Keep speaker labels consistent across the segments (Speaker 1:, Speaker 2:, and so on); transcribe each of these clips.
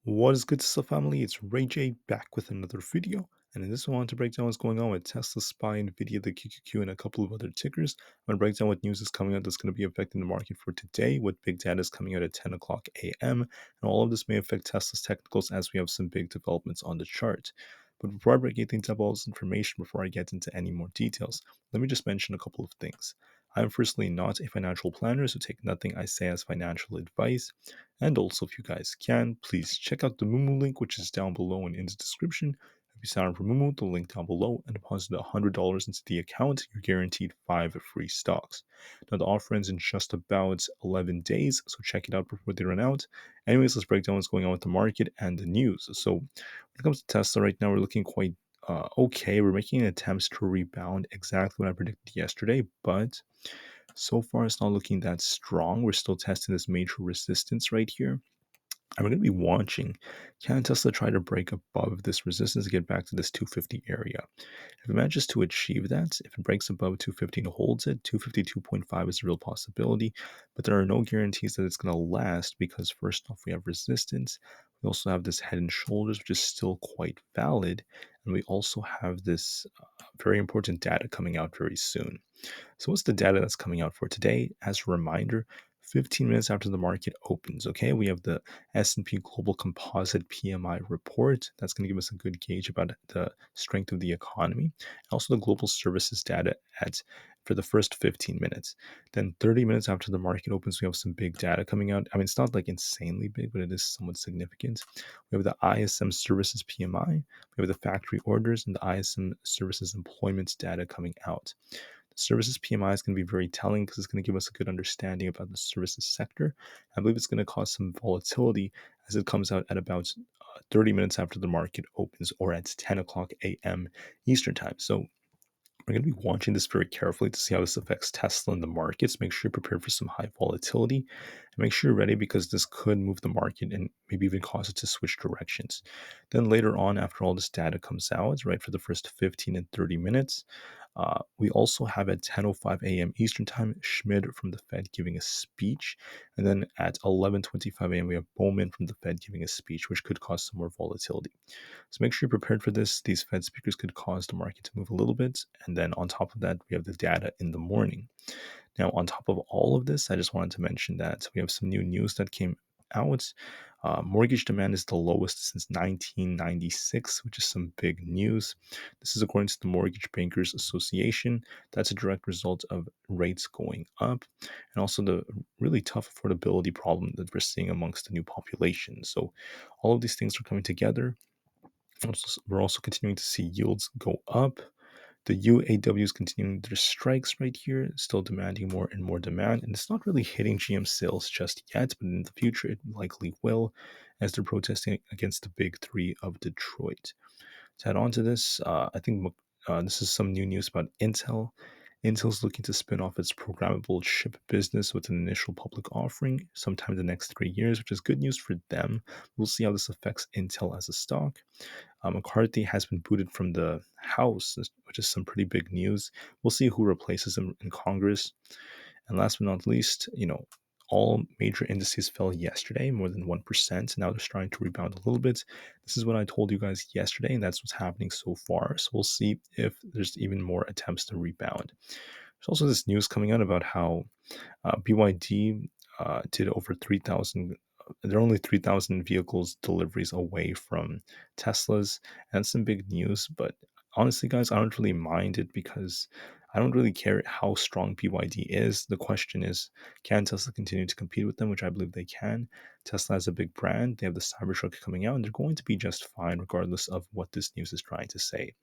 Speaker 1: What is good stuff, family? It's Ray J back with another video. And in this one, I want to break down what's going on with Tesla, SPY, Nvidia, the QQQ, and a couple of other tickers. I'm going to break down what news is coming out that's going to be affecting the market for today, what big data is coming out at 10 o'clock a.m., and all of this may affect Tesla's technicals as we have some big developments on the chart. But before I break anything down, all this information, before I get into any more details, let me just mention a couple of things. I am firstly not a financial planner, so take nothing I say as financial advice. And also, if you guys can, please check out the Moomoo link, which is down below and in the description. If you sign up for Moomoo, the link down below, and deposit $100 into the account, you're guaranteed 5 free stocks. Now, the offer ends in just about 11 days, so check it out before they run out. Anyways, let's break down what's going on with the market and the news. So, when it comes to Tesla right now, we're looking quite okay. We're making attempts to rebound exactly what I predicted yesterday, but so far it's not looking that strong. We're still testing this major resistance right here. And we're going to be watching, can Tesla try to break above this resistance to get back to this 250 area? If it manages to achieve that, if it breaks above 250 and holds it, 252.5 is a real possibility, but there are no guarantees that it's going to last because first off, we have resistance. We also have this head and shoulders, which is still quite valid. And we also have this very important data coming out very soon. So what's the data that's coming out for today? As a reminder, 15 minutes after the market opens, okay, we have the S&P Global Composite PMI report. That's going to give us a good gauge about the strength of the economy. Also the global services data for the first 15 minutes. Then 30 minutes after the market opens, we have some big data coming out. I mean, it's not like insanely big, but it is somewhat significant. We have the ISM Services PMI, we have the factory orders, and the ISM Services employment data coming out. The services PMI is going to be very telling because it's going to give us a good understanding about the services sector. I believe it's going to cause some volatility as it comes out at about 30 minutes after the market opens or at 10 o'clock a.m. Eastern time. So we're going to be watching this very carefully to see how this affects Tesla in the markets. Make sure you're prepared for some high volatility and make sure you're ready because this could move the market and maybe even cause it to switch directions. Then later on, after all this data comes out, right, for the first 15 and 30 minutes, we also have at 10:05 a.m. Eastern Time, Schmid from the Fed giving a speech. And then at 11:25 a.m., we have Bowman from the Fed giving a speech, which could cause some more volatility. So make sure you're prepared for this. These Fed speakers could cause the market to move a little bit. And then on top of that, we have the data in the morning. Now, on top of all of this, I just wanted to mention that we have some new news that came out. Mortgage demand is the lowest since 1996, which is some big news. This is according to the Mortgage Bankers Association. That's a direct result of rates going up and also the really tough affordability problem that we're seeing amongst the new population. So, all of these things are coming together. We're also continuing to see yields go up. The UAW is continuing their strikes right here, still demanding more and more demand. And it's not really hitting GM sales just yet, but in the future it likely will as they're protesting against the big three of Detroit. To add on to this, I think this is some new news about Intel. Intel's looking to spin off its programmable chip business with an initial public offering sometime in the next 3 years, which is good news for them. We'll see how this affects Intel as a stock. McCarthy has been booted from the House, which is some pretty big news. We'll see who replaces him in Congress. And last but not least, all major indices fell yesterday, more than 1%. Now they're starting to rebound a little bit. This is what I told you guys yesterday, and that's what's happening so far. So we'll see if there's even more attempts to rebound. There's also this news coming out about how BYD did over 3,000. They're only 3,000 vehicles deliveries away from Teslas, and that's some big news. But honestly, guys, I don't really mind it because I don't really care how strong BYD is. The question is, can Tesla continue to compete with them, which I believe they can. Tesla has a big brand. They have the Cybertruck coming out, and they're going to be just fine regardless of what this news is trying to say.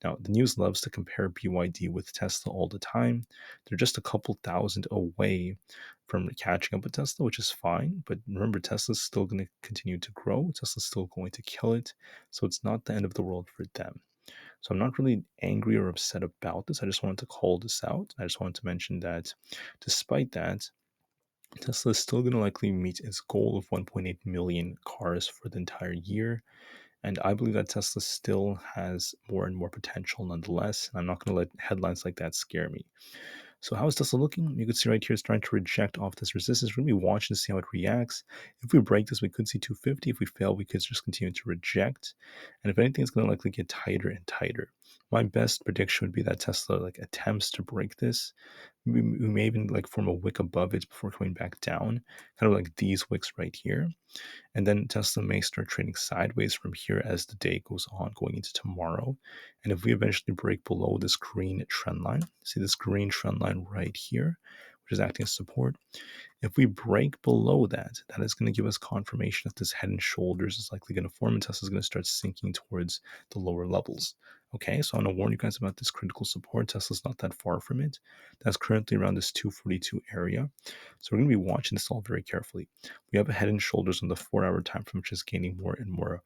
Speaker 1: Now, the news loves to compare BYD with Tesla all the time. They're just a couple thousand away from catching up with Tesla, which is fine. But remember, Tesla's still going to continue to grow. Tesla's still going to kill it. So it's not the end of the world for them. So I'm not really angry or upset about this. I just wanted to call this out. I just wanted to mention that despite that, Tesla is still going to likely meet its goal of 1.8 million cars for the entire year. And I believe that Tesla still has more and more potential nonetheless. I'm not going to let headlines like that scare me. So how is Tesla looking? You can see right here it's trying to reject off this resistance. We're going to be watching to see how it reacts. If we break this, we could see 250. If we fail, we could just continue to reject. And if anything, it's going to likely get tighter and tighter. My best prediction would be that Tesla like attempts to break this. We may even like form a wick above it before coming back down, kind of like these wicks right here. And then Tesla may start trading sideways from here as the day goes on, going into tomorrow. And if we eventually break below this green trend line, see this green trend line right here, which is acting as support. If we break below that, that is going to give us confirmation that this head and shoulders is likely going to form and Tesla is going to start sinking towards the lower levels. Okay, so I'm going to warn you guys about this critical support. Tesla's not that far from it. That's currently around this 242 area. So we're going to be watching this all very carefully. We have a head and shoulders on the 4-hour time frame, which is gaining more and more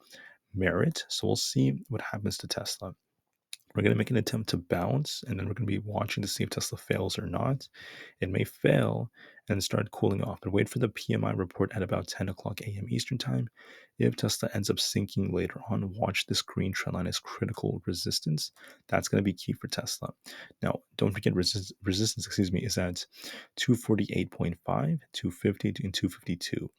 Speaker 1: merit. So we'll see what happens to Tesla. We're going to make an attempt to bounce, and then we're going to be watching to see if Tesla fails or not. It may fail and start cooling off, but wait for the PMI report at about 10 o'clock a.m. Eastern Time. If Tesla ends up sinking later on, watch this green trend line as critical resistance. That's going to be key for Tesla. Now, don't forget resistance, is at 248.5, 250, and 252.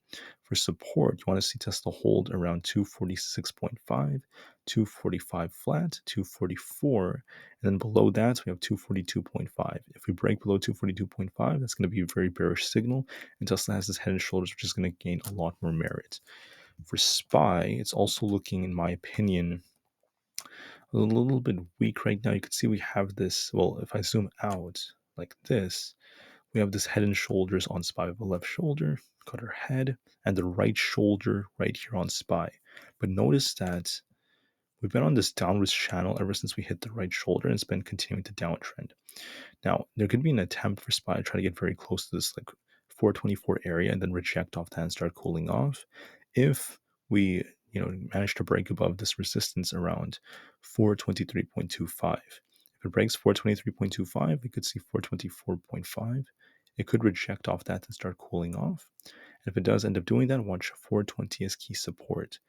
Speaker 1: For support, you want to see Tesla hold around 246.5, 245 flat, 244, and then below that we have 242.5. If we break below 242.5, that's going to be a very bearish signal, and Tesla has this head and shoulders, which is going to gain a lot more merit. For SPY, it's also looking, in my opinion, a little bit weak right now. You can see we have this, well, if I zoom out like this, we have this head and shoulders on SPY. We have the left shoulder, got our head, and the right shoulder right here on SPY. But notice that we've been on this downwards channel ever since we hit the right shoulder, and it's been continuing to downtrend. Now, there could be an attempt for SPY to try to get very close to this like 424 area and then reject off that and start cooling off. If we manage to break above this resistance around 423.25. If it breaks 423.25, we could see 424.5. It could reject off that and start cooling off. And if it does end up doing that, watch 420 as key support.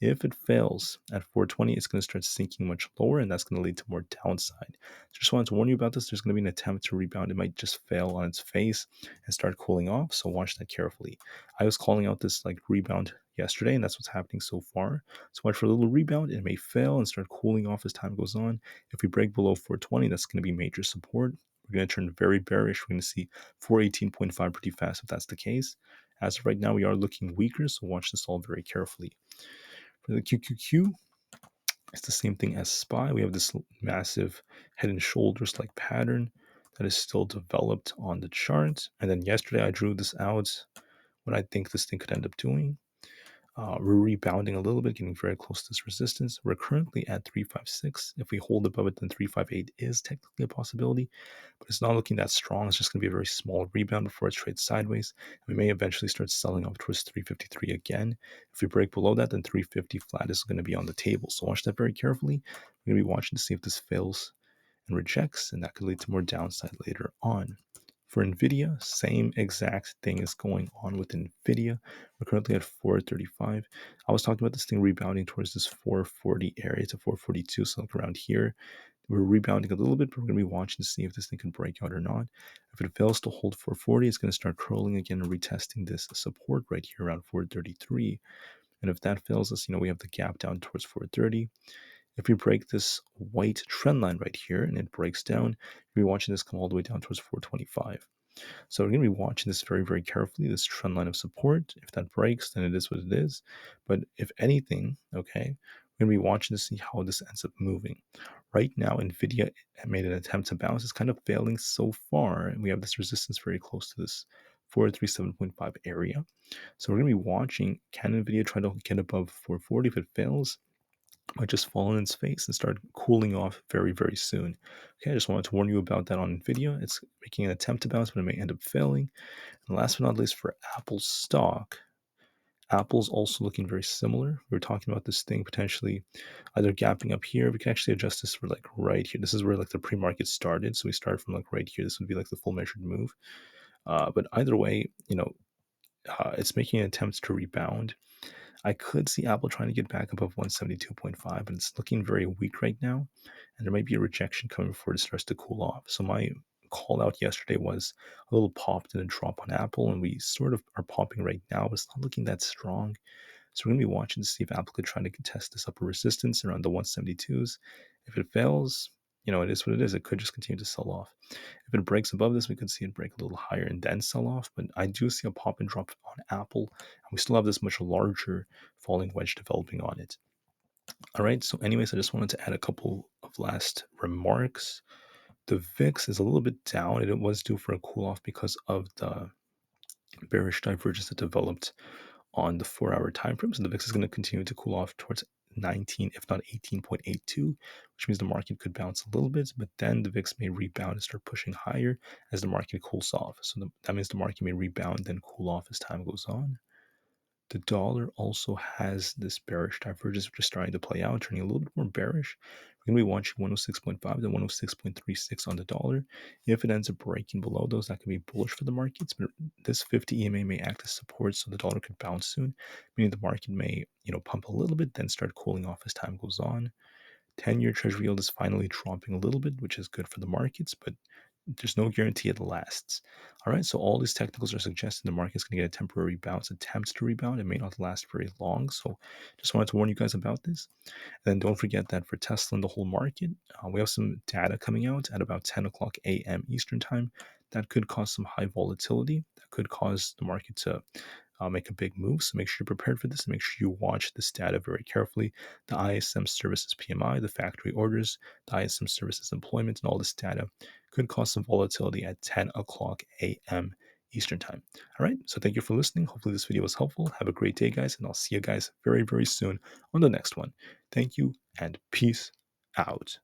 Speaker 1: If it fails at 420, it's going to start sinking much lower, and that's going to lead to more downside. Just wanted to warn you about this. There's going to be an attempt to rebound. It might just fail on its face and start cooling off, so watch that carefully. I was calling out this like rebound yesterday, and that's what's happening so far. So watch for a little rebound. It may fail and start cooling off as time goes on. If we break below 420, that's going to be major support. We're going to turn very bearish. We're going to see 418.5 pretty fast if that's the case. As of right now, we are looking weaker, so watch this all very carefully. For the QQQ, it's the same thing as SPY. We have this massive head and shoulders like pattern that is still developed on the chart. And then yesterday I drew this out, what I think this thing could end up doing. We're rebounding a little bit, getting very close to this resistance. We're currently at 356. If we hold above it, then 358 is technically a possibility, but it's not looking that strong. It's just going to be a very small rebound before it trades sideways. And we may eventually start selling off towards 353 again. If we break below that, then 350 flat is going to be on the table. So watch that very carefully. We're going to be watching to see if this fails and rejects, and that could lead to more downside later on. For Nvidia, same exact thing is going on with Nvidia. We're currently at 435. I was talking about this thing rebounding towards this 440 area to 442, so like around here. We're rebounding a little bit, but we're going to be watching to see if this thing can break out or not. If it fails to hold 440, it's going to start curling again and retesting this support right here around 433. And if that fails us, we have the gap down towards 430. If we break this white trend line right here and it breaks down, we'll be watching this come all the way down towards 425. So we're going to be watching this very, very carefully, this trend line of support. If that breaks, then it is what it is. But if anything, okay, we're going to be watching to see how this ends up moving. Right now, Nvidia made an attempt to bounce. It's kind of failing so far. And we have this resistance very close to this 437.5 area. So we're going to be watching, can Nvidia try to get above 440? If it fails, might just fall on its face and start cooling off very, very soon. Okay, I just wanted to warn you about that on Nvidia. It's making an attempt to bounce, but it may end up failing. And last but not least, for Apple stock, Apple's also looking very similar. We were talking about this thing potentially either gapping up here. We can actually adjust this for like right here. This is where like the pre-market started. So we start from like right here. This would be like the full measured move. But either way, it's making an attempt to rebound. I could see Apple trying to get back above 172.5, but it's looking very weak right now. And there might be a rejection coming before it starts to cool off. So my call out yesterday was a little pop and a drop on Apple, and we sort of are popping right now, but it's not looking that strong. So we're going to be watching to see if Apple could try to contest this upper resistance around the 172s. If it fails, it is what it is. It could just continue to sell off. If it breaks above this, we could see it break a little higher and then sell off. But I do see a pop and drop on Apple, and we still have this much larger falling wedge developing on it. All right. So, anyways, I just wanted to add a couple of last remarks. The VIX is a little bit down, and it was due for a cool off because of the bearish divergence that developed on the 4-hour time frame. So the VIX is going to continue to cool off towards 19, if not 18.82, which means the market could bounce a little bit, but then the VIX may rebound and start pushing higher as the market cools off. So that means the market may rebound, then cool off as time goes on. The dollar also has this bearish divergence, which is starting to play out, turning a little bit more bearish. We're going to be watching 106.5 to 106.36 on the dollar. If it ends up breaking below those, that could be bullish for the markets. But this 50 EMA may act as support, so the dollar could bounce soon, meaning the market may, pump a little bit, then start cooling off as time goes on. 10-year Treasury yield is finally dropping a little bit, which is good for the markets, but there's no guarantee it lasts. All right, so all these technicals are suggesting the market's going to get a temporary bounce, attempts to rebound. It may not last very long. So just wanted to warn you guys about this. And then don't forget that for Tesla and the whole market, we have some data coming out at about 10 o'clock a.m. Eastern time. That could cause some high volatility. That could cause the market to make a big move. So make sure you're prepared for this and make sure you watch this data very carefully. The ISM services PMI, the factory orders, the ISM services employment, and all this data could cause some volatility at 10 o'clock a.m. Eastern time. All right. So thank you for listening. Hopefully this video was helpful. Have a great day, guys. And I'll see you guys very, very soon on the next one. Thank you and peace out.